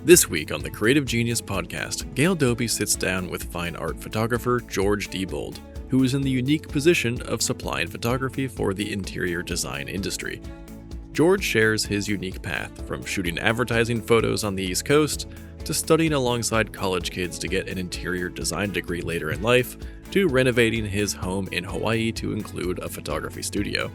This week on the Creative Genius podcast, Gail Doby sits down with fine art photographer George Diebold, who is in the unique position of supplying photography for the interior design industry. George shares his unique path from shooting advertising photos on the East Coast to studying alongside college kids to get an interior design degree later in life, to renovating his home in Hawaii to include a photography studio.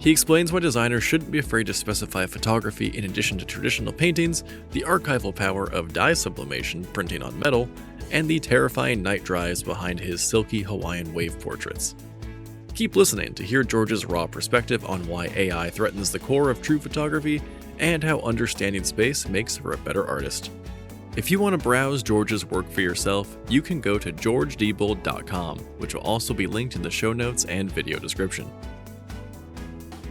He explains why designers shouldn't be afraid to specify photography in addition to traditional paintings, the archival power of dye sublimation, printing on metal, and the terrifying night drives behind his silky Hawaiian wave portraits. Keep listening to hear George's raw perspective on why AI threatens the core of true photography and how understanding space makes for a better artist. If you want to browse George's work for yourself, you can go to georgediebold.com, which will also be linked in the show notes and video description.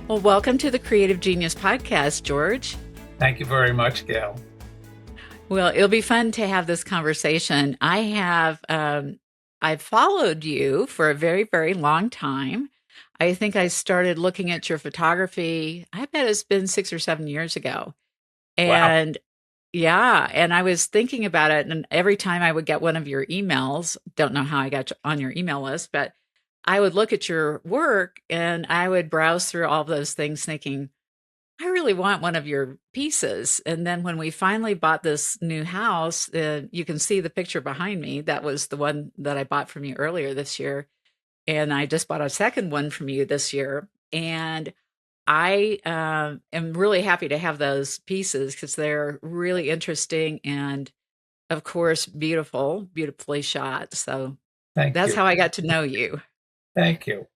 Well, welcome to the Creative Genius podcast, George. Thank you very much, Gail. Well, it'll be fun to have this conversation. I've followed you for a very, very long time. I think I started looking at your photography, I bet it's been 6 or 7 years ago. And Wow. yeah, and I was thinking about it, and every time I would get one of your emails, don't know how I got on your email list, but I would look at your work and I would browse through all those things thinking, I really want one of your pieces. And then when we finally bought this new house, you can see the picture behind me. That was the one that I bought from you earlier this year. And I just bought a second one from you this year. And I am really happy to have those pieces because they're really interesting and, of course, beautifully shot. So that's how I got to know you. Thank you.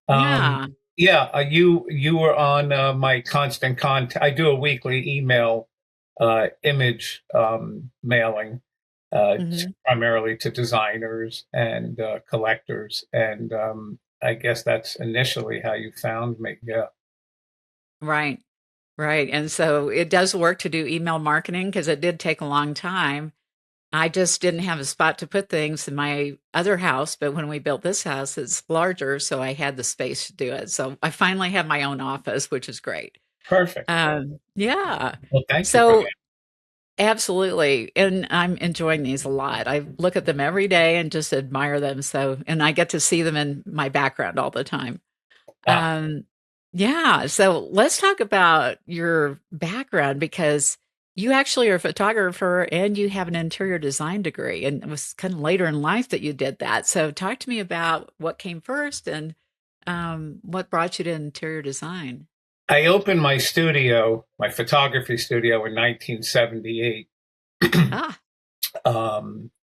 Yeah. You were on my constant contact. I do a weekly email image mailing, primarily to designers and collectors, and I guess that's initially how you found me. Yeah. Right. And so it does work to do email marketing because it did take a long time. I just didn't have a spot to put things in my other house, but when we built this house, it's larger, so I had the space to do it. So I finally have my own office, which is great. Perfect. Yeah. Well, thank you. So absolutely, and I'm enjoying these a lot. I look at them every day and just admire them. So, and I get to see them in my background all the time. Yeah. So let's talk about your background because you actually are a photographer and you have an interior design degree, and it was kind of later in life that you did that. So talk to me about what came first and what brought you to interior design. I opened my studio, my photography studio, in 1978.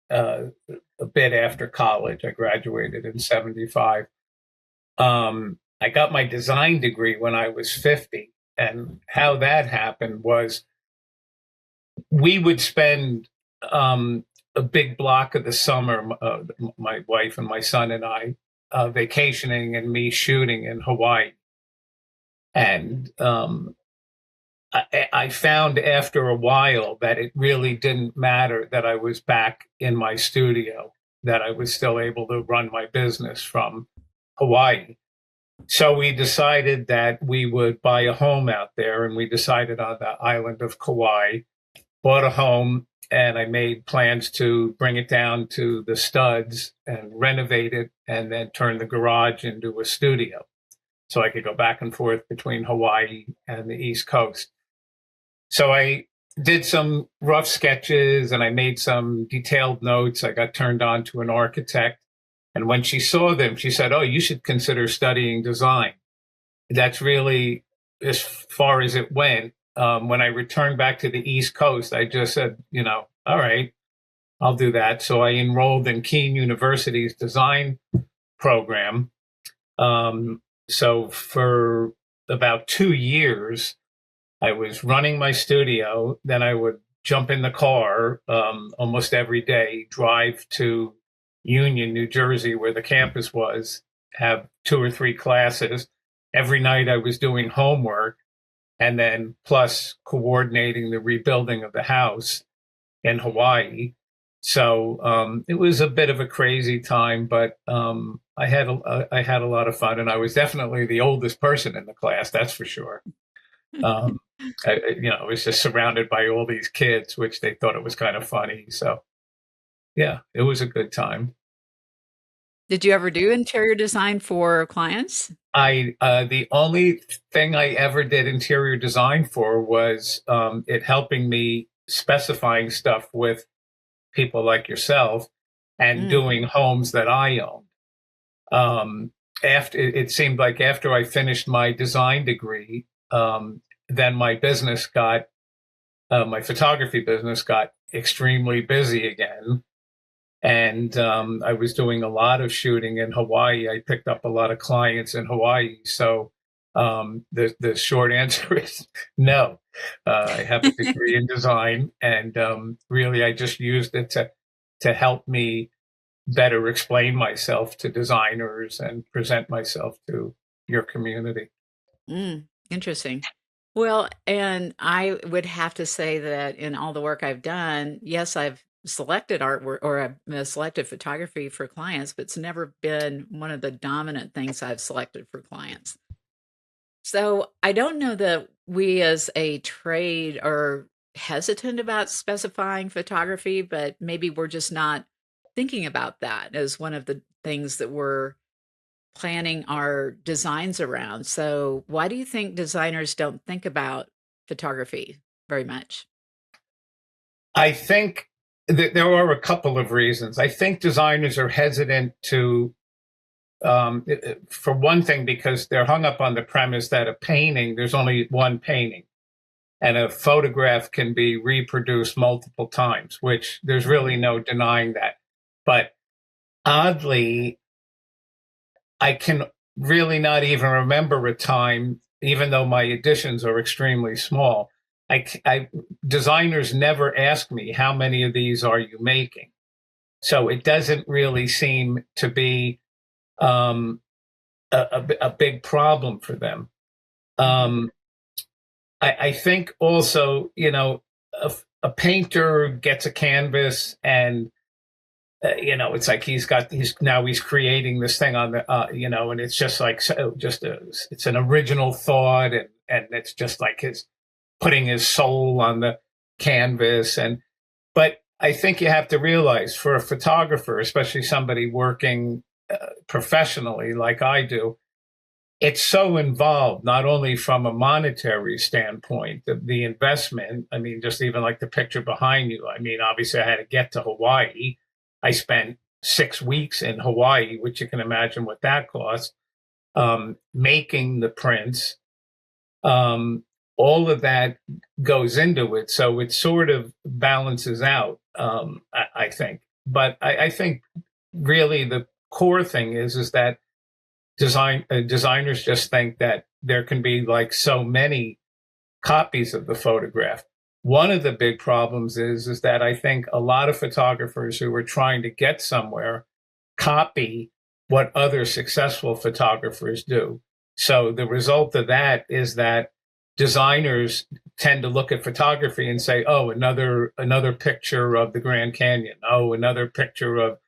A bit after college. I graduated in 75. I got my design degree when I was 50. And how that happened was we would spend a big block of the summer, my wife and my son and I, vacationing and me shooting in Hawaii. And I found after a while that it really didn't matter that I was back in my studio, that I was still able to run my business from Hawaii. So we decided that we would buy a home out there, and we decided on the island of Kauai, bought a home, and I made plans to bring it down to the studs and renovate it and then turn the garage into a studio so I could go back and forth between Hawaii and the East Coast. So I did some rough sketches and I made some detailed notes. I got turned on to an architect. And when she saw them, she said, "Oh, you should consider studying design." That's really as far as it went. When I returned back to the East Coast, I just said, all right, I'll do that. So I enrolled in Keene University's design program. So for about 2 years, I was running my studio. Then I would jump in the car almost every day, drive to Union, New Jersey, where the campus was, have 2 or 3 classes. Every night I was doing homework, and then plus coordinating the rebuilding of the house in Hawaii. So it was a bit of a crazy time, but I had a lot of fun, and I was definitely the oldest person in the class, that's for sure. I was just surrounded by all these kids, which they thought it was kind of funny. So yeah, it was a good time. Did you ever do interior design for clients? The only thing I ever did interior design for was it helping me specifying stuff with people like yourself and Mm. doing homes that I owned. After it seemed like after I finished my design degree, then my photography business got extremely busy again. And I was doing a lot of shooting in Hawaii. I picked up a lot of clients in Hawaii. So the short answer is no. I have a degree in design, and really I just used it to help me better explain myself to designers and present myself to your community. Interesting. Well, and I would have to say that in all the work I've done, yes, I've selected artwork or I've selected photography for clients, but it's never been one of the dominant things I've selected for clients. So I don't know that we as a trade are hesitant about specifying photography, but maybe we're just not thinking about that as one of the things that we're planning our designs around. So why do you think designers don't think about photography very much? I think that there are a couple of reasons. I think designers are hesitant to, for one thing, because they're hung up on the premise that a painting, there's only one painting, and a photograph can be reproduced multiple times, which there's really no denying that. But oddly, I can really not even remember a time, even though my editions are extremely small. Designers never ask me how many of these are you making, so it doesn't really seem to be um, a big problem for them. Mhm. I think also, a painter gets a canvas and it's like he's creating this thing on the and it's just like it's an original thought, and it's just like his putting his soul on the canvas. But I think you have to realize, for a photographer, especially somebody working professionally like I do, it's so involved, not only from a monetary standpoint, the investment. I mean, just even like the picture behind you. I mean, obviously, I had to get to Hawaii. I spent 6 weeks in Hawaii, which you can imagine what that cost, making the prints. All of that goes into it. So it sort of balances out, I think. But I think really the core thing is that designers just think that there can be like so many copies of the photograph. One of the big problems is that I think a lot of photographers who are trying to get somewhere copy what other successful photographers do. So the result of that is that designers tend to look at photography and say, "Oh, another picture of the Grand Canyon. Oh, another picture of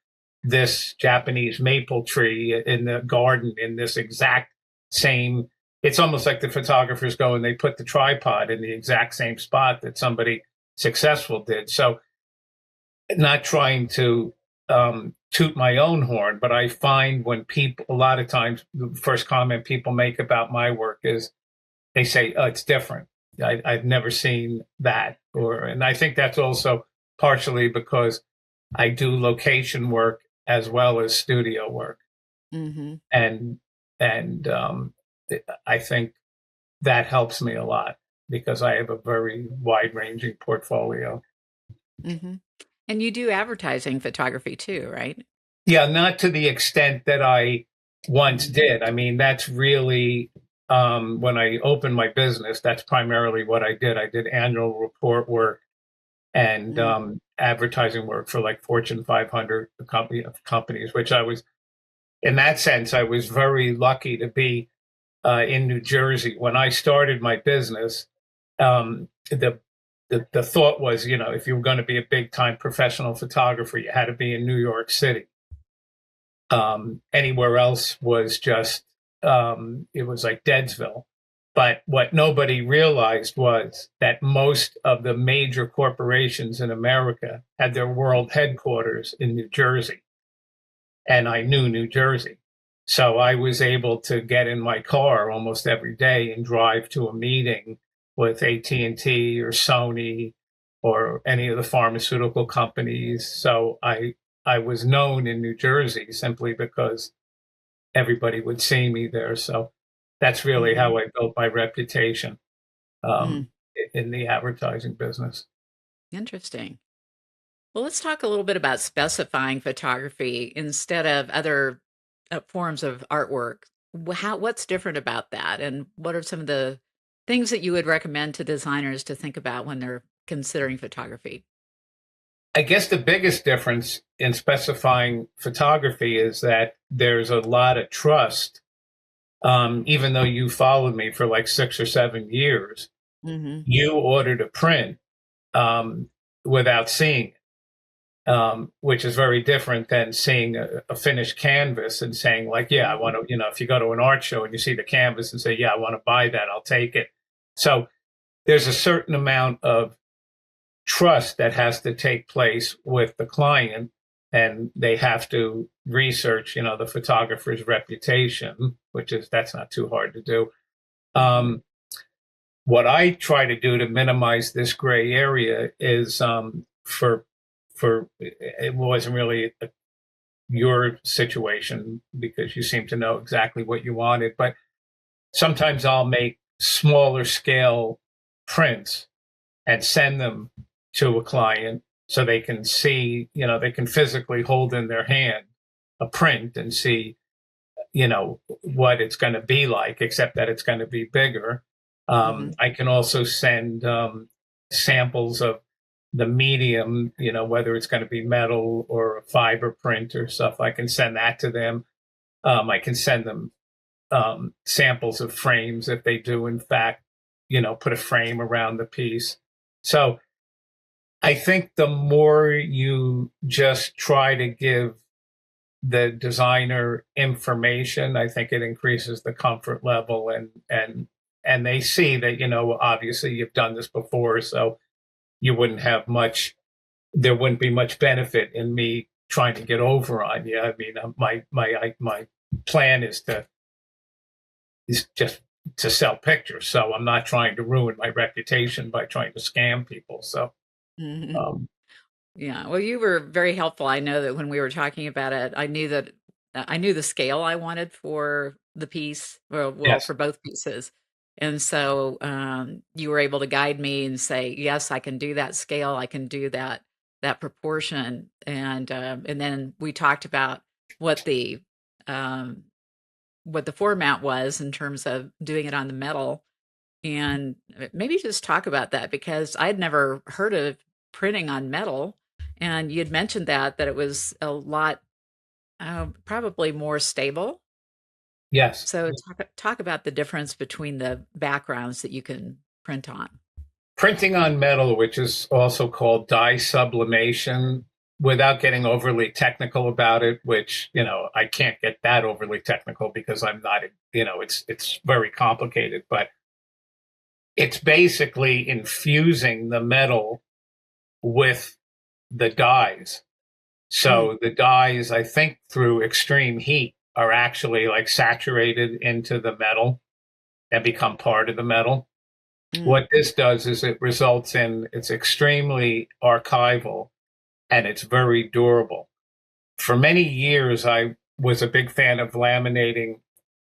this Japanese maple tree in the garden in this exact same." It's almost like the photographers go and they put the tripod in the exact same spot that somebody successful did. So, not trying to toot my own horn, but I find when people, a lot of times, the first comment people make about my work is they say, "Oh, it's different. I've never seen that." And I think that's also partially because I do location work as well as studio work, Mhm. and and I think that helps me a lot because I have a very wide ranging portfolio. Mhm. And you do advertising photography too, right? Yeah, not to the extent that I once Mhm. did. I mean, that's really when I opened my business, that's primarily what I did. I did annual report work and Mm. advertising work for like Fortune 500 companies, which I was, in that sense, I was very lucky to be in New Jersey. When I started my business, um, the thought was, if you were going to be a big time professional photographer, you had to be in New York City. Anywhere else was just, it was like Deadsville. But what nobody realized was that most of the major corporations in America had their world headquarters in New Jersey. And I knew New Jersey. So I was able to get in my car almost every day and drive to a meeting with AT&T or Sony or any of the pharmaceutical companies. So I was known in New Jersey simply because everybody would see me there. So that's really how I built my reputation in the advertising business. Interesting. Well, let's talk a little bit about specifying photography instead of other forms of artwork. What's different about that? And what are some of the things that you would recommend to designers to think about when they're considering photography? I guess the biggest difference in specifying photography is that there's a lot of trust. Even though you followed me for like 6 or 7 years, you ordered a print without seeing it, which is very different than seeing a finished canvas and saying like, yeah, I want to, if you go to an art show and you see the canvas and say, yeah, I want to buy that, I'll take it. So there's a certain amount of trust that has to take place with the client, and they have to research, the photographer's reputation, that's not too hard to do. What I try to do to minimize this gray area is it wasn't really your situation because you seem to know exactly what you wanted, but sometimes I'll make smaller scale prints and send them to a client so they can see, they can physically hold in their hand a print and see, what it's going to be like, except that it's going to be bigger. I can also send samples of the medium, whether it's going to be metal or a fiber print or stuff. I can send that to them. I can send them samples of frames if they do, in fact, put a frame around the piece. So I think the more you just try to give the designer information, I think it increases the comfort level, and they see that, obviously you've done this before, so there wouldn't be much benefit in me trying to get over on you. I mean, my plan is just to sell pictures. So I'm not trying to ruin my reputation by trying to scam people. So, yeah, well, you were very helpful. I know that when we were talking about it, I knew the scale I wanted for the piece, yes. for both pieces. And so you were able to guide me and say, yes, I can do that scale. I can do that proportion. And then we talked about what the format was in terms of doing it on the metal. And maybe just talk about that, because I'd never heard of printing on metal. And you had mentioned that it was a lot, probably more stable. Yes. So talk about the difference between the backgrounds that you can print on. Printing on metal, which is also called dye sublimation, without getting overly technical about it, which, I can't get that overly technical because I'm not, it's very complicated, but it's basically infusing the metal with the dyes. So the dyes, I think through extreme heat, are actually like saturated into the metal and become part of the metal. What this does is it results in, it's extremely archival and it's very durable. For many years, I was a big fan of laminating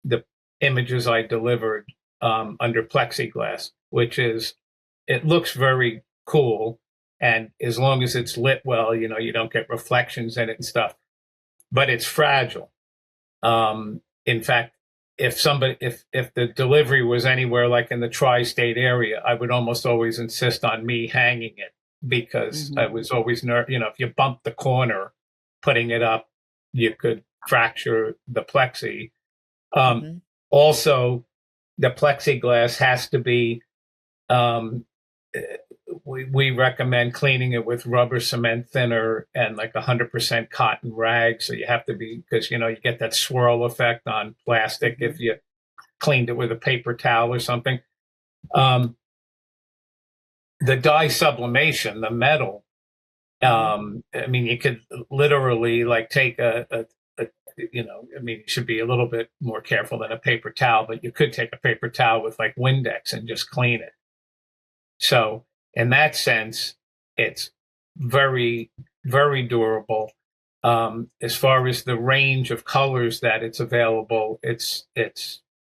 the images I delivered under plexiglass, it looks very cool. And as long as it's lit well, you don't get reflections in it and stuff, but it's fragile. In fact, if the delivery was anywhere like in the tri-state area, I would almost always insist on me hanging it because I was always if you bump the corner putting it up, you could fracture the plexi. Also, the plexiglass has to be, we recommend cleaning it with rubber cement thinner and like 100% cotton rag. So you have to be, because, you get that swirl effect on plastic if you cleaned it with a paper towel or something. The dye sublimation, the metal, I mean, you could literally like take a I mean, you should be a little bit more careful than a paper towel, but you could take a paper towel with like Windex and just clean it. So in that sense, it's very, very durable. As far as the range of colors that it's available, it's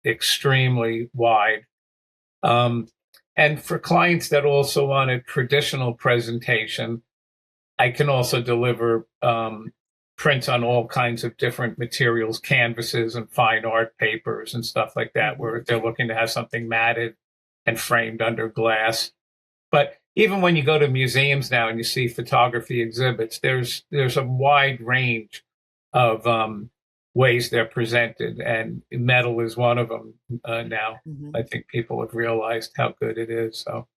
extremely wide. And for clients that also want a traditional presentation, I can also deliver prints on all kinds of different materials, canvases and fine art papers and stuff like that, where if they're looking to have something matted and framed under glass. But even when you go to museums now and you see photography exhibits, there's a wide range of ways they're presented, and metal is one of them now. I think people have realized how good it is. So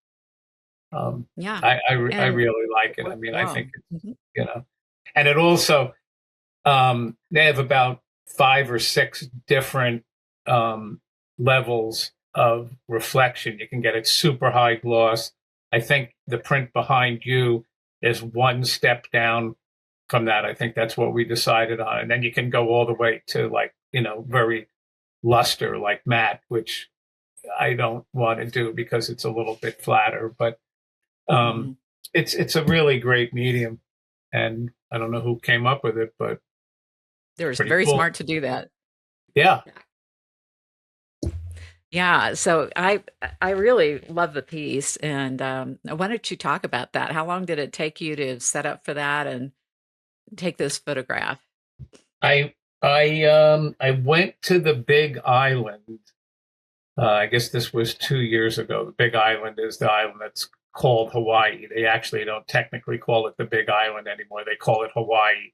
I really like it. I mean, I think it's, and it also they have about 5 or 6 different levels of reflection. You can get it super high gloss. I think the print behind you is one step down from that. I think that's what we decided on. And then you can go all the way to like, very luster, like matte, which I don't want to do because it's a little bit flatter, but it's a really great medium. And I don't know who came up with it, but they're very cool. Smart to do that. Yeah. Yeah, so I really love the piece, and why don't you talk about that? How long did it take you to set up for that and take this photograph? I went to the Big Island. I guess this was 2 years ago. The Big Island is the island that's called Hawaii. They actually don't technically call it the Big Island anymore. They call it Hawaii,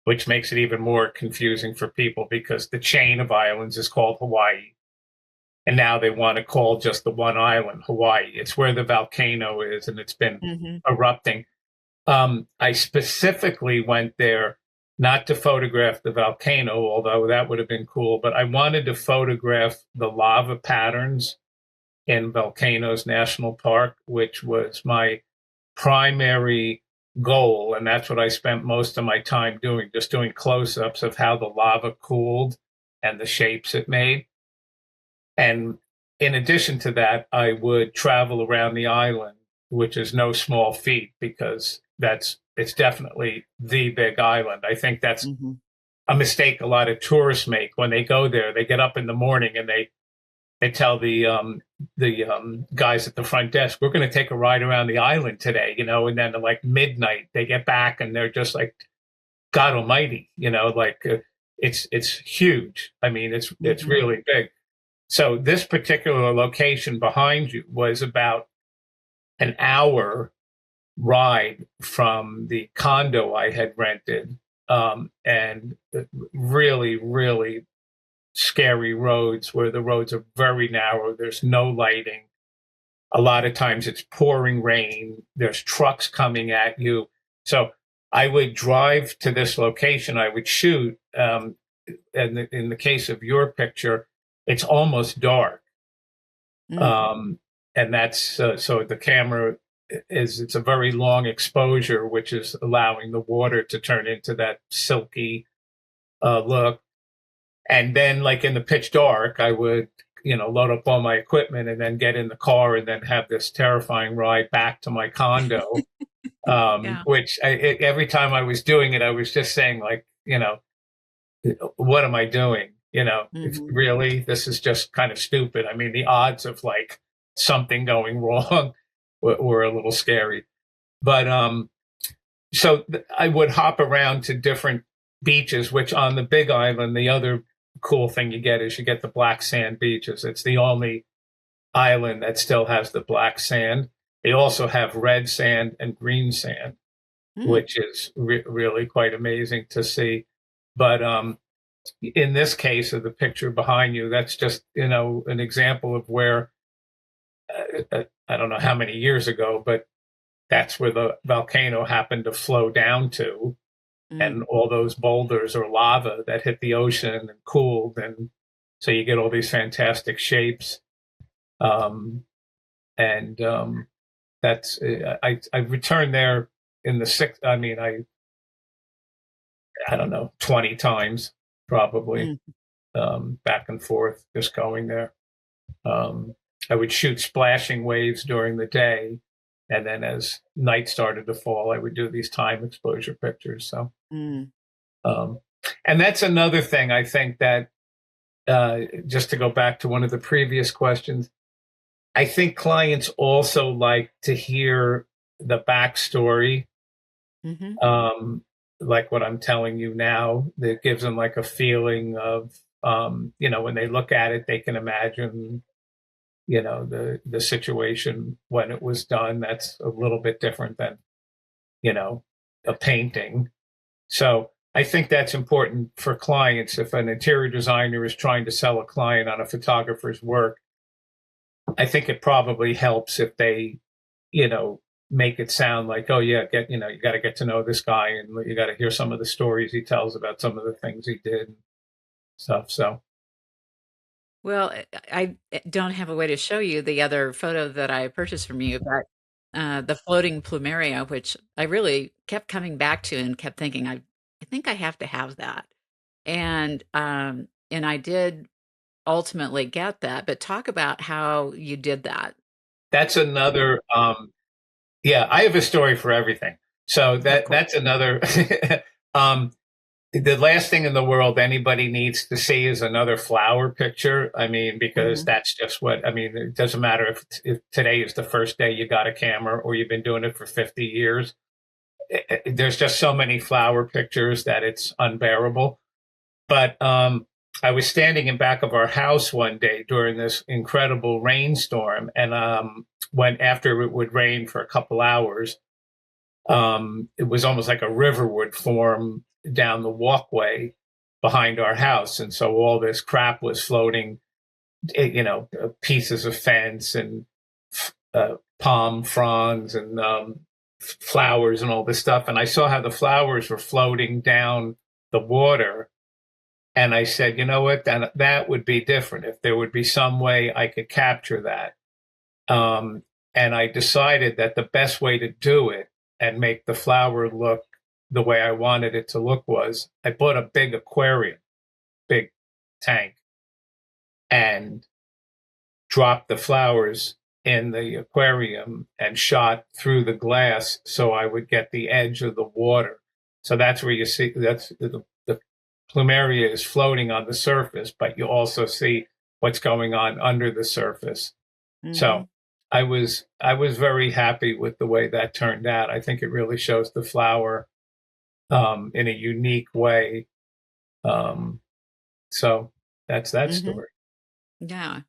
which makes it even more confusing for people because the chain of islands is called Hawaii. And now they want to call just the one island Hawaii. It's where the volcano is, and it's been erupting. I specifically went there not to photograph the volcano, although that would have been cool, but I wanted to photograph the lava patterns in Volcanoes National Park, which was my primary goal. And that's what I spent most of my time doing, just doing close-ups of how the lava cooled and the shapes it made. And in addition to that, I would travel around the island, which is no small feat because it's definitely the Big Island. I think that's a mistake a lot of tourists make when they go there. They get up in the morning and they tell the guys at the front desk, we're going to take a ride around the island today, and then at like midnight they get back and they're just like, God almighty, it's huge. I mean, it's really big. So this particular location behind you was about an hour ride from the condo I had rented, and really, really scary roads where the roads are very narrow. There's no lighting. A lot of times it's pouring rain. There's trucks coming at you. So I would drive to this location. I would shoot. And in the case of your picture, it's almost dark. And that's so the camera it's a very long exposure, which is allowing the water to turn into that silky look. And then like in the pitch dark, I would, load up all my equipment and then get in the car and then have this terrifying ride back to my condo, which every time I was doing it, I was just saying like, what am I doing? Really, this is just kind of stupid. I mean, the odds of like something going wrong were a little scary. But so I would hop around to different beaches, which on the Big Island, the other cool thing you get is you get the black sand beaches. It's the only island that still has the black sand. They also have red sand and green sand, which is really quite amazing to see. But in this case of the picture behind you, that's just, an example of where, I don't know how many years ago, but that's where the volcano happened to flow down to. And all those boulders or lava that hit the ocean and cooled and So you get all these fantastic shapes. That's I returned there in the sixth. I mean, I don't know, 20 times probably, back and forth, just going there. I would shoot splashing waves during the day, and then as night started to fall, I would do these time exposure pictures. So, and that's another thing I think that, just to go back to one of the previous questions, I think clients also like to hear the backstory, like what I'm telling you now. That gives them like a feeling of, when they look at it, they can imagine, the situation when it was done. That's a little bit different than, a painting. So I think that's important for clients. If an interior designer is trying to sell a client on a photographer's work, I think it probably helps if they, make it sound like, oh yeah, you got to get to know this guy, and you got to hear some of the stories he tells about some of the things he did and stuff. So, Well, I don't have a way to show you the other photo that I purchased from you, but the floating plumeria, which I really kept coming back to and kept thinking, I think I have to have that. And I did ultimately get that, but talk about how you did that. that's another. Yeah, I have a story for everything. So Oh, cool. that's another. um, the last thing in the world anybody needs to see is another flower picture. I mean, because that's just what, I mean, it doesn't matter if today is the first day you got a camera or you've been doing it for 50 years. There's just so many flower pictures that it's unbearable. But I was standing in back of our house one day during this incredible rainstorm, and when after it would rain for a couple hours, it was almost like a river would form down the walkway behind our house, and so all this crap was floating, pieces of fence and palm fronds and flowers and all this stuff. And I saw how the flowers were floating down the water. And I said, you know what, that would be different if there would be some way I could capture that. And I decided that the best way to do it and make the flower look the way I wanted it to look was I bought a big aquarium, big tank, and dropped the flowers in the aquarium and shot through the glass so I would get the edge of the water. So that's where you see that's the plumeria is floating on the surface, but you also see what's going on under the surface. So I was very happy with the way that turned out. I think it really shows the flower in a unique way. So that's that story. Yeah.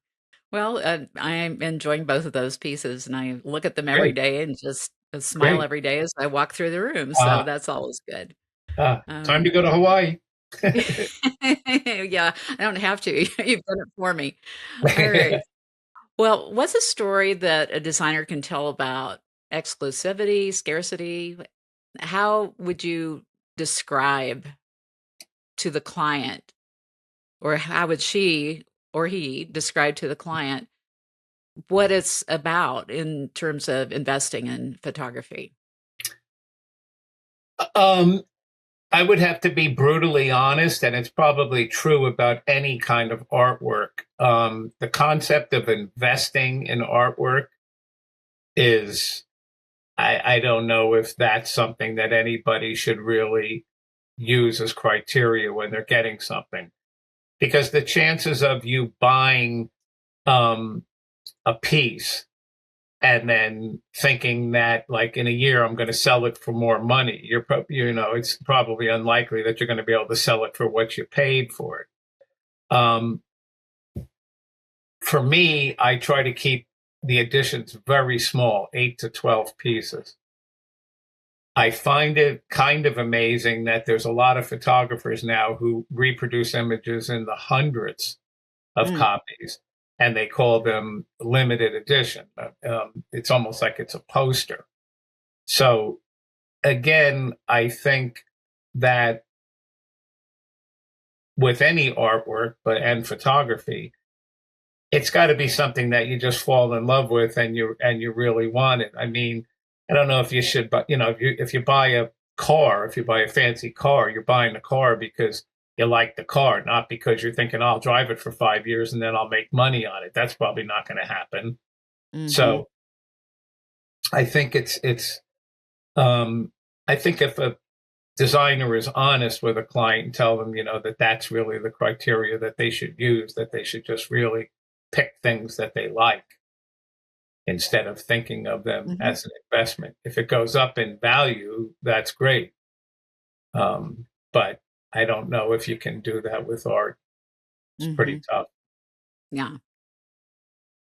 Well, I'm enjoying both of those pieces, and I look at them every Great. day and just smile Great. every day as I walk through the room. So that's always good. Time to go to Hawaii. Yeah, I don't have to. You've done it for me. All right. Well, what's a story that a designer can tell about exclusivity, scarcity? How would you describe to the client, or how would she or he describe to the client what it's about in terms of investing in photography? I would have to be brutally honest, and it's probably true about any kind of artwork. The concept of investing in artwork is, I don't know if that's something that anybody should really use as criteria when they're getting something, because the chances of you buying a piece and then thinking that, like, in a year I'm going to sell it for more money, it's probably unlikely that you're going to be able to sell it for what you paid for it. For me, I try to keep the editions very small, 8 to 12 pieces. I find it kind of amazing that there's a lot of photographers now who reproduce images in the hundreds of copies, and they call them limited edition. It's almost like it's a poster. So again, I think that with any artwork, and photography, it's got to be something that you just fall in love with and you really want it. I mean, I don't know if you should, but if you buy a car, if you buy a fancy car, you're buying a car because you like the car, not because you're thinking, I'll drive it for 5 years and then I'll make money on it. That's probably not going to happen. Mm-hmm. So I think I think if a designer is honest with a client and tell them, that that's really the criteria that they should use, that they should just really pick things that they like instead of thinking of them Mm-hmm. as an investment. If it goes up in value, that's great. But I don't know if you can do that with art. It's pretty tough. Yeah.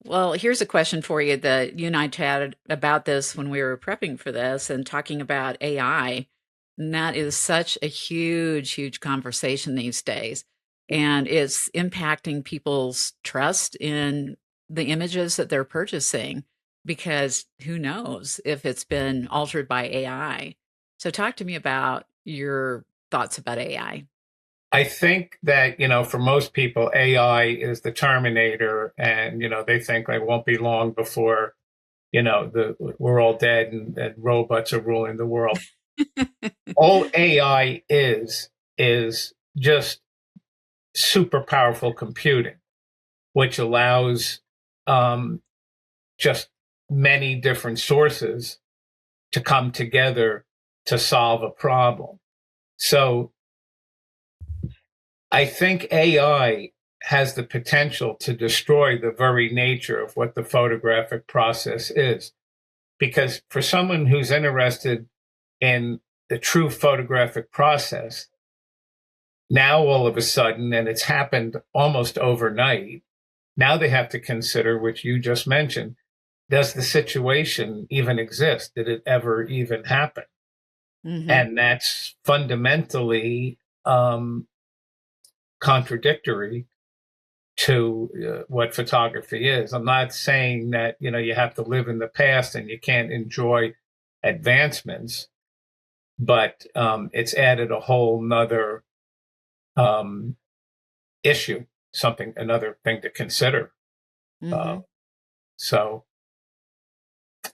Well, here's a question for you that you and I chatted about this when we were prepping for this and talking about AI. And that is such a huge, huge conversation these days. And it's impacting people's trust in the images that they're purchasing because who knows if it's been altered by AI. So talk to me about your thoughts about AI. I think that, for most people, AI is the Terminator, and, they think it won't be long before, we're all dead and robots are ruling the world. All AI is just super powerful computing, which allows just many different sources to come together to solve a problem. So I think AI has the potential to destroy the very nature of what the photographic process is. Because for someone who's interested in the true photographic process, now all of a sudden, and it's happened almost overnight, now they have to consider, which you just mentioned, does the situation even exist? Did it ever even happen? Mm-hmm. And that's fundamentally contradictory to what photography is. I'm not saying that, you have to live in the past and you can't enjoy advancements, but it's added a whole nother issue, another thing to consider. Mm-hmm. So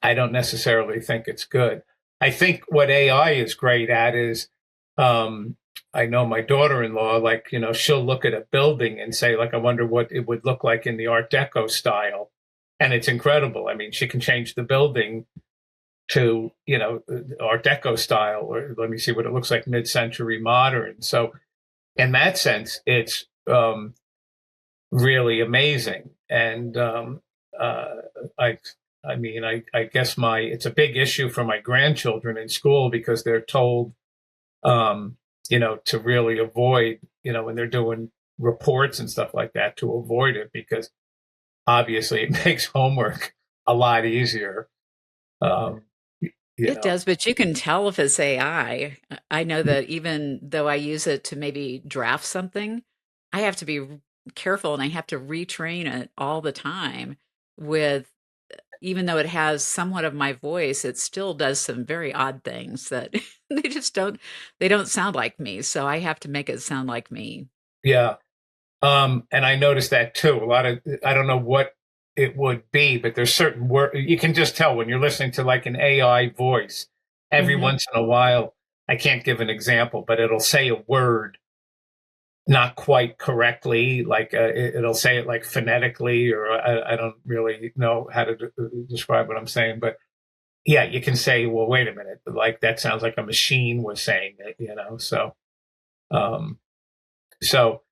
I don't necessarily think it's good. I think what AI is great at is, I know my daughter-in-law, she'll look at a building and say, I wonder what it would look like in the Art Deco style. And it's incredible. I mean, she can change the building to, Art Deco style, or let me see what it looks like mid-century modern. So in that sense, it's really amazing. And I guess it's a big issue for my grandchildren in school because they're told, to really avoid, when they're doing reports and stuff like that, to avoid it because obviously it makes homework a lot easier. It does, but you can tell if it's AI. I know that even though I use it to maybe draft something, I have to be careful and I have to retrain it all the time with, even though it has somewhat of my voice, it still does some very odd things that they don't sound like me. So I have to make it sound like me. Yeah. And I noticed that too. I don't know what it would be, but there's certain words you can just tell when you're listening to an AI voice. Every once in a while, I can't give an example, but it'll say a word not quite correctly, it'll say it phonetically, or I don't really know how to describe what I'm saying, but yeah, you can say, well, wait a minute, that sounds like a machine was saying it, so so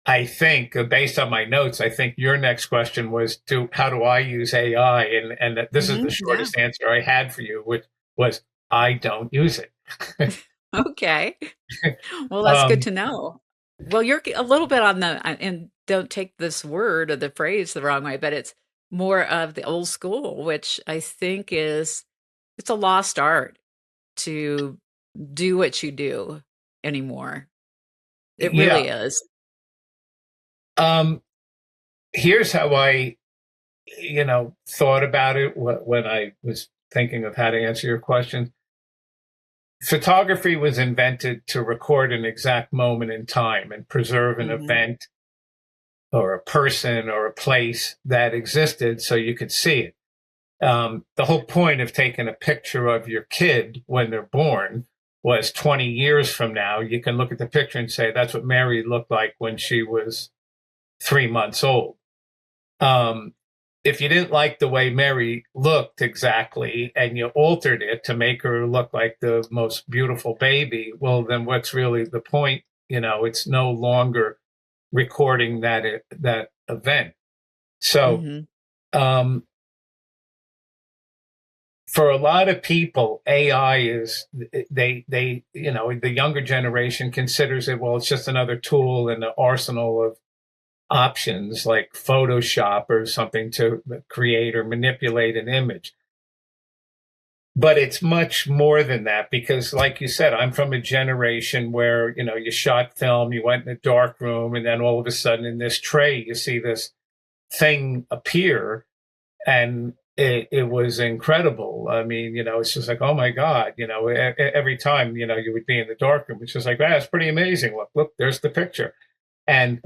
I think based on my notes, I think your next question was how do I use AI? And this is the shortest answer I had for you, which was I don't use it. Okay. Well, that's good to know. Well, you're a little bit on and don't take this word or the phrase the wrong way, but it's more of the old school, which I think it's a lost art to do what you do anymore. It really is. Here's how I, thought about it when I was thinking of how to answer your question. photography was invented to record an exact moment in time and preserve an Mm-hmm. event or a person or a place that existed so you could see it. The whole point of taking a picture of your kid when they're born was 20 years from now, you can look at the picture and say, that's what Mary looked like when she was 3 months old. If you didn't like the way Mary looked exactly and you altered it to make her look like the most beautiful baby, well, then what's really the point? It's no longer recording that event. So, Mm-hmm. for a lot of people, AI is the younger generation considers it, well, it's just another tool in the arsenal of options like Photoshop or something to create or manipulate an image. But it's much more than that because, like you said, I'm from a generation where, you shot film, you went in a dark room, and then all of a sudden in this tray, you see this thing appear, and it was incredible. I mean, it's just like, oh my God, every time, you would be in the dark room, it's just like, it's pretty amazing. Look, there's the picture. And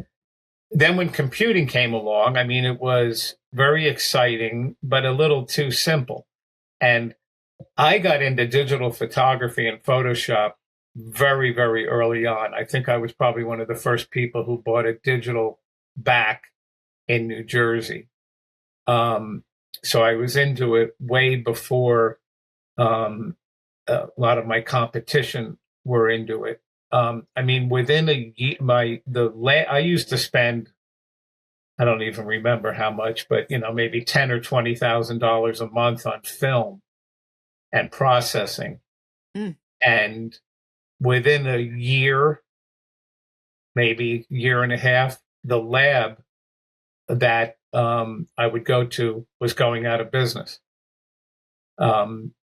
then when computing came along, I mean, it was very exciting, but a little too simple. And I got into digital photography and Photoshop very, very early on. I think I was probably one of the first people who bought a digital back in New Jersey. So I was into it way before a lot of my competition were into it. I mean, within a year, I used to spend, I don't even remember how much, but maybe $10,000 or $20,000 a month on film and processing. Mm. And within a year, maybe year and a half, the lab that I would go to was going out of business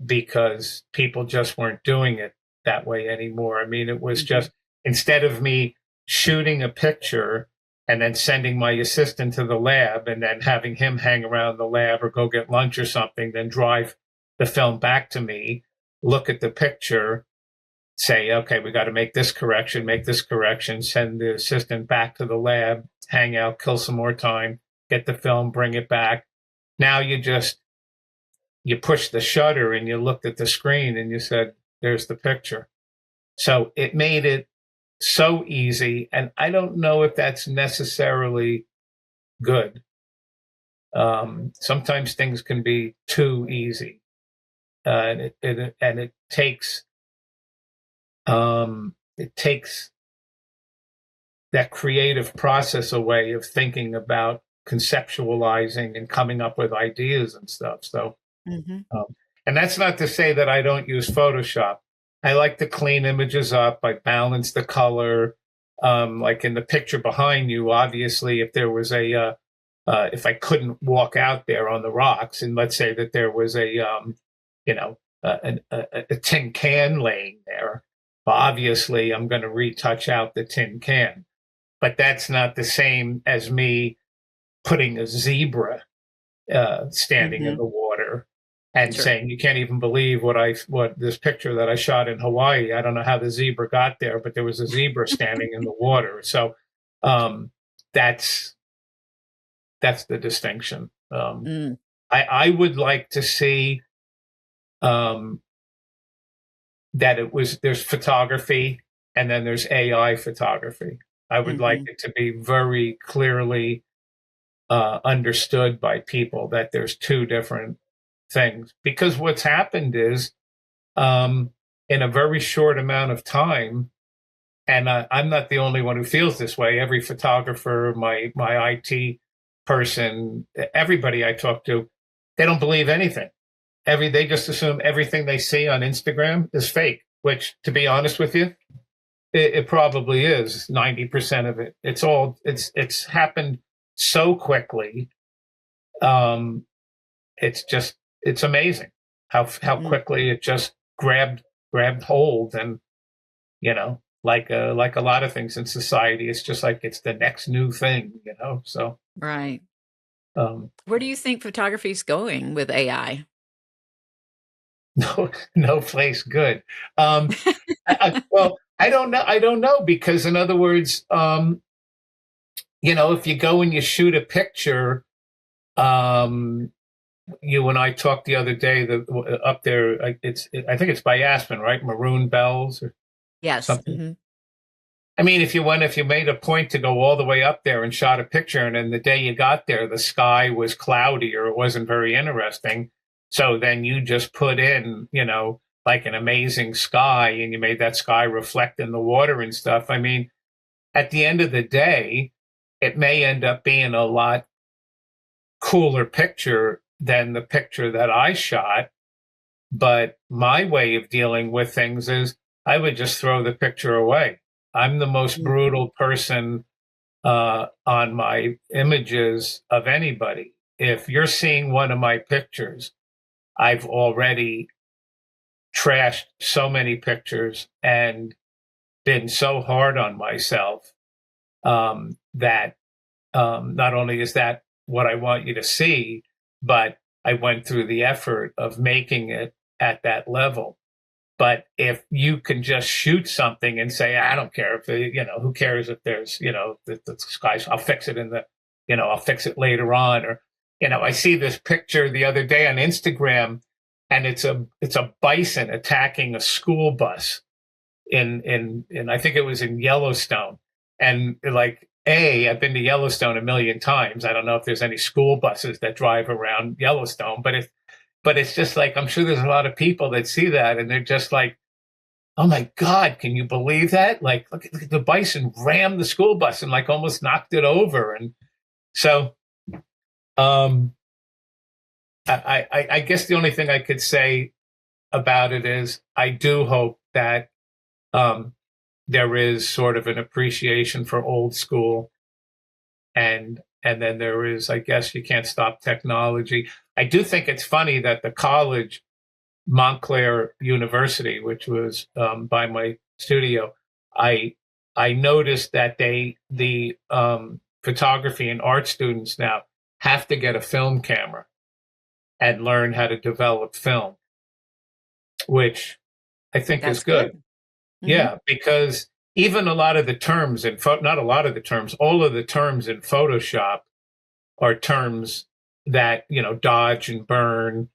because people just weren't doing it that way anymore. I mean, it was just, instead of me shooting a picture and then sending my assistant to the lab and then having him hang around the lab or go get lunch or something, then drive the film back to me, look at the picture, say, okay, we got to make this correction, send the assistant back to the lab, hang out, kill some more time, get the film, bring it back. Now you push the shutter and you looked at the screen and you said, there's the picture. So it made it so easy. And I don't know if that's necessarily good. Sometimes things can be too easy. And it takes that creative process away of thinking about conceptualizing and coming up with ideas and stuff. So, and that's not to say that I don't use Photoshop. I like to clean images up. I balance the color. Like in the picture behind you, obviously, if there was if I couldn't walk out there on the rocks, and let's say that there was a tin can laying there, obviously I'm going to retouch out the tin can. But that's not the same as me putting a zebra standing in the water and saying, you can't even believe what this picture that I shot in Hawaii. I don't know how the zebra got there, but there was a zebra standing in the water. So that's the distinction. I would like to see that there's photography and then there's AI photography. I would like it to be very clearly understood by people that there's two different things. Because what's happened is in a very short amount of time, and I'm not the only one who feels this way. Every photographer, my IT person, everybody I talk to, they don't believe anything. They just assume everything they see on Instagram is fake, which, to be honest with you, it probably is 90% of it. It's happened so quickly. It's amazing how quickly it just grabbed hold, and like a lot of things in society, it's just like it's the next new thing, So right. Where do you think photography is going with AI? no place good. Well, I don't know. I don't know because, in other words, if you go and you shoot a picture, you and I talked the other day that up there, I think it's by Aspen, right? Maroon Bells or Yes. something. Mm-hmm. I mean, if you made a point to go all the way up there and shot a picture, and then the day you got there, the sky was cloudy or it wasn't very interesting. So then you just put in, like an amazing sky, and you made that sky reflect in the water and stuff. I mean, at the end of the day, it may end up being a lot cooler picture than the picture that I shot. But my way of dealing with things is I would just throw the picture away. I'm the most brutal person on my images of anybody. If you're seeing one of my pictures, I've already trashed so many pictures and been so hard on myself that not only is that what I want you to see, but I went through the effort of making it at that level. But if you can just shoot something and say, I don't care if, who cares if there's, the skies, I'll fix it I'll fix it later on. Or, I see this picture the other day on Instagram, and it's a bison attacking a school bus in I think it was in Yellowstone. And like, I've been to Yellowstone a million times. I don't know if there's any school buses that drive around Yellowstone, but it's just like, I'm sure there's a lot of people that see that and they're just like, oh my God, can you believe that? Like, look at the bison rammed the school bus and like almost knocked it over. And so, I guess the only thing I could say about it is I do hope that, there is sort of an appreciation for old school, and then there is, I guess you can't stop technology. I do think it's funny that the college, Montclair University, which was by my studio, I noticed that the photography and art students now have to get a film camera and learn how to develop film, which I think That's is good. Mm-hmm. Yeah, because even a lot of the terms not a lot of the terms, all of the terms in Photoshop are terms that, dodge and burn,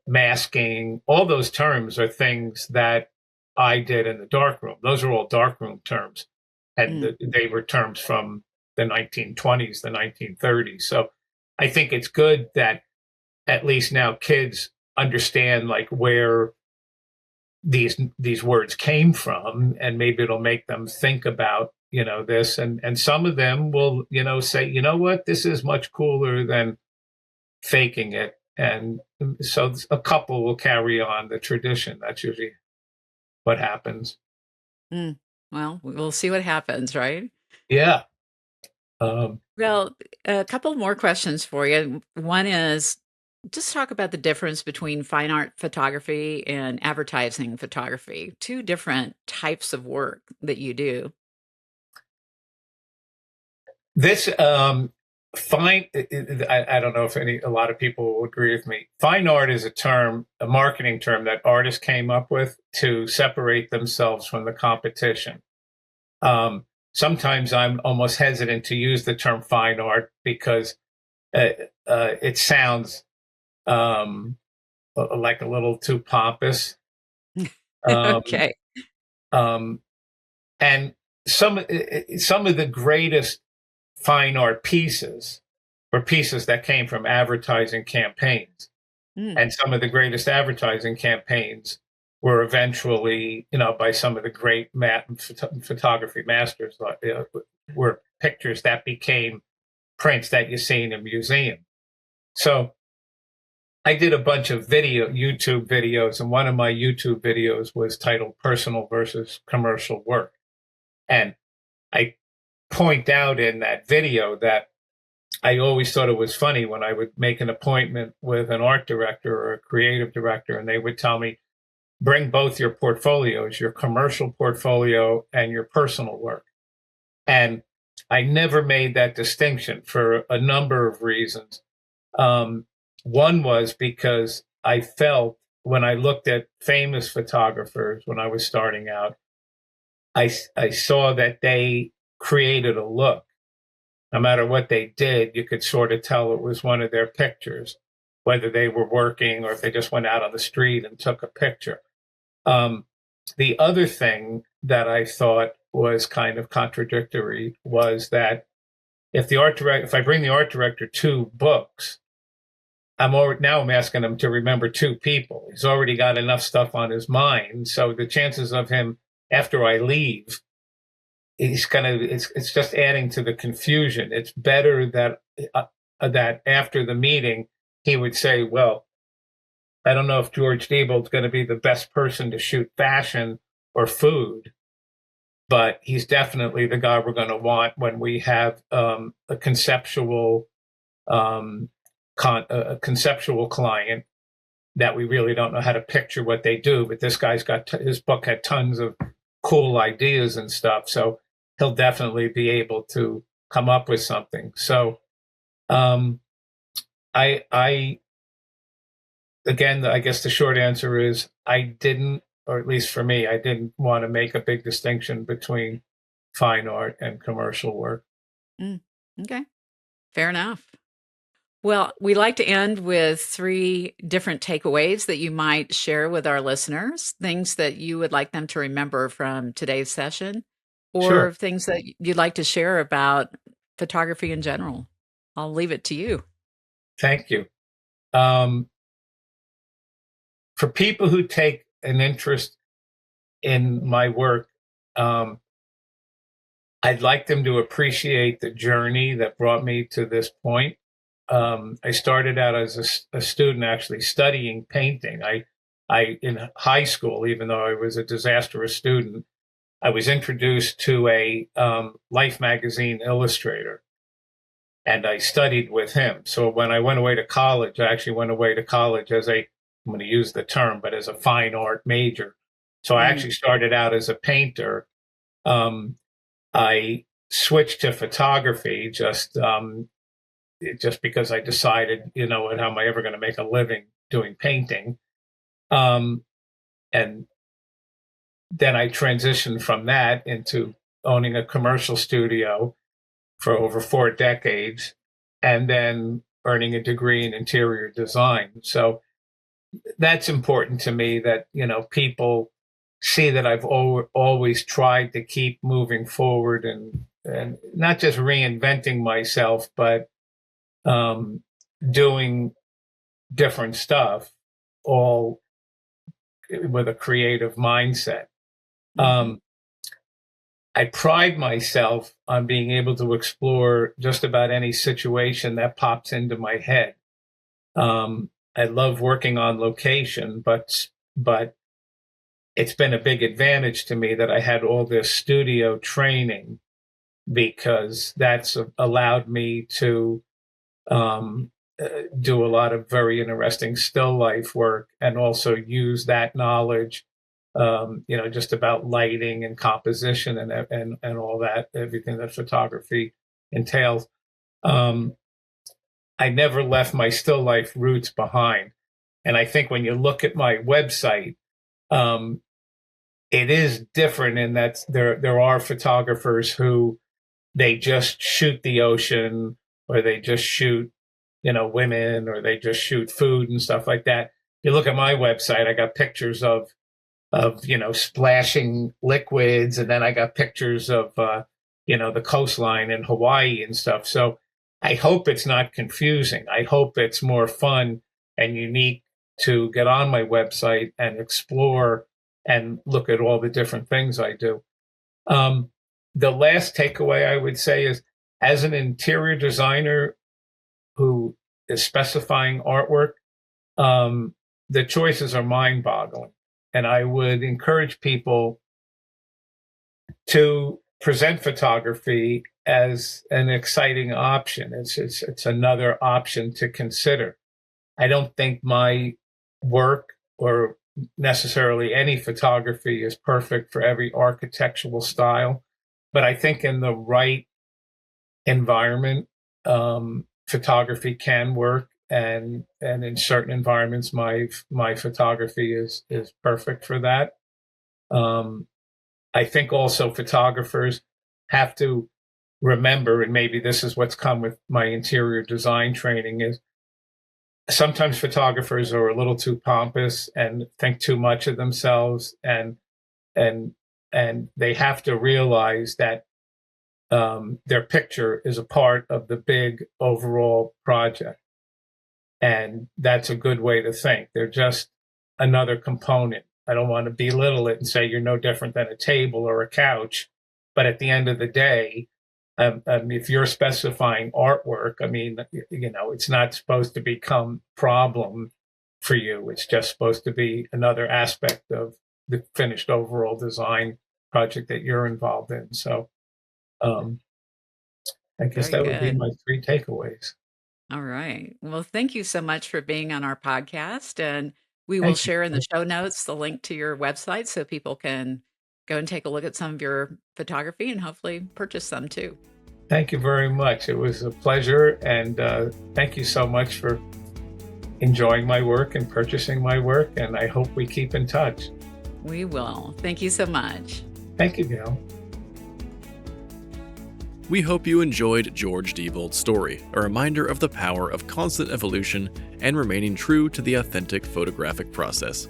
masking, all those terms are things that I did in the darkroom. Those are all darkroom terms. And they were terms from the 1920s, the 1930s. So I think it's good that at least now kids understand like where these words came from, and maybe it'll make them think about, this. And some of them will, say, you know what, this is much cooler than faking it. And so a couple will carry on the tradition. That's usually what happens. Well, we'll see what happens, right? Yeah. Well, a couple more questions for you. One is, just talk about the difference between fine art photography and advertising photography, two different types of work that you do. This fine, I don't know if a lot of people will agree with me. Fine art is a marketing term that artists came up with to separate themselves from the competition. Sometimes I'm almost hesitant to use the term fine art because it sounds like a little too pompous. Okay. And some of the greatest fine art pieces were pieces that came from advertising campaigns. And some of the greatest advertising campaigns were eventually, by some of the great photography masters, were pictures that became prints that you see in a museum. So I did a bunch of YouTube videos, and one of my YouTube videos was titled Personal versus Commercial Work. And I point out in that video that I always thought it was funny when I would make an appointment with an art director or a creative director, and they would tell me, bring both your portfolios, your commercial portfolio and your personal work. And I never made that distinction for a number of reasons. One was because I felt when I looked at famous photographers when I was starting out, I saw that they created a look. No matter what they did, you could sort of tell it was one of their pictures, whether they were working or if they just went out on the street and took a picture. The other thing that I thought was kind of contradictory was that if I bring the art director 2 books, I'm asking him to remember 2 people. He's already got enough stuff on his mind, so the chances of him after I leave, it's just adding to the confusion. It's better that after the meeting he would say, well, I don't know if George Diebold's going to be the best person to shoot fashion or food, but he's definitely the guy we're going to want when we have a conceptual client that we really don't know how to picture what they do. But this guy's got his book had tons of cool ideas and stuff, so he'll definitely be able to come up with something. So, I guess the short answer is I didn't, or at least for me, I didn't want to make a big distinction between fine art and commercial work. Okay, fair enough. Well, we like to end with 3 different takeaways that you might share with our listeners, things that you would like them to remember from today's session, or Sure. things that you'd like to share about photography in general. I'll leave it to you. Thank you. For people who take an interest in my work, I'd like them to appreciate the journey that brought me to this point. I started out as a student actually studying painting. I in high school, even though I was a disastrous student, I was introduced to a Life magazine illustrator, and I studied with him. So when I went away to college, I actually went away to college as I'm going to use the term, but as a fine art major. So I actually started out as a painter. I switched to photography just because I decided, how am I ever going to make a living doing painting? And then I transitioned from that into owning a commercial studio for over 4 decades, and then earning a degree in interior design. So that's important to me that, people see that I've always tried to keep moving forward and not just reinventing myself, but doing different stuff, all with a creative mindset. I pride myself on being able to explore just about any situation that pops into my head. I love working on location, but it's been a big advantage to me that I had all this studio training, because that's allowed me to do a lot of very interesting still life work, and also use that knowledge, just about lighting and composition and all that, everything that photography entails. I never left my still life roots behind. And I think when you look at my website, it is different in that there are photographers who they just shoot the ocean, or they just shoot, women, or they just shoot food and stuff like that. You look at my website, I got pictures of splashing liquids, and then I got pictures of the coastline in Hawaii and stuff. So I hope it's not confusing. I hope it's more fun and unique to get on my website and explore and look at all the different things I do. The last takeaway I would say is, as an interior designer who is specifying artwork, the choices are mind-boggling. And I would encourage people to present photography as an exciting option. It's another option to consider. I don't think my work, or necessarily any photography, is perfect for every architectural style, but I think in the right environment, photography can work. and in certain environments, my photography is perfect for that. I think also photographers have to remember, and maybe this is what's come with my interior design training, is sometimes photographers are a little too pompous and think too much of themselves, and they have to realize that their picture is a part of the big overall project. And that's a good way to think. They're just another component. I don't want to belittle it and say you're no different than a table or a couch. But at the end of the day, if you're specifying artwork, I mean, it's not supposed to become a problem for you. It's just supposed to be another aspect of the finished overall design project that you're involved in. So I guess that would be my 3 takeaways. All right. Well, thank you so much for being on our podcast. And we will share in the show notes the link to your website so people can go and take a look at some of your photography and hopefully purchase some too. Thank you very much. It was a pleasure. And thank you so much for enjoying my work and purchasing my work. And I hope we keep in touch. We will. Thank you so much. Thank you, Gail. We hope you enjoyed George Diebold's story, a reminder of the power of constant evolution and remaining true to the authentic photographic process.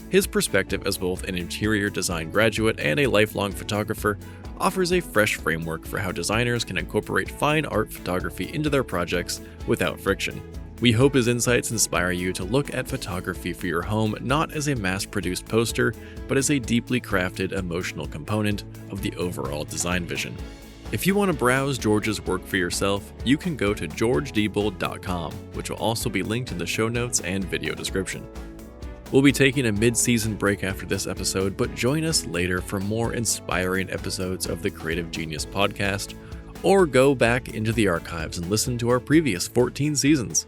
His perspective as both an interior design graduate and a lifelong photographer offers a fresh framework for how designers can incorporate fine art photography into their projects without friction. We hope his insights inspire you to look at photography for your home not as a mass-produced poster, but as a deeply crafted emotional component of the overall design vision. If you want to browse George's work for yourself, you can go to georgediebold.com, which will also be linked in the show notes and video description. We'll be taking a mid-season break after this episode, but join us later for more inspiring episodes of the Creative Genius podcast, or go back into the archives and listen to our previous 14 seasons.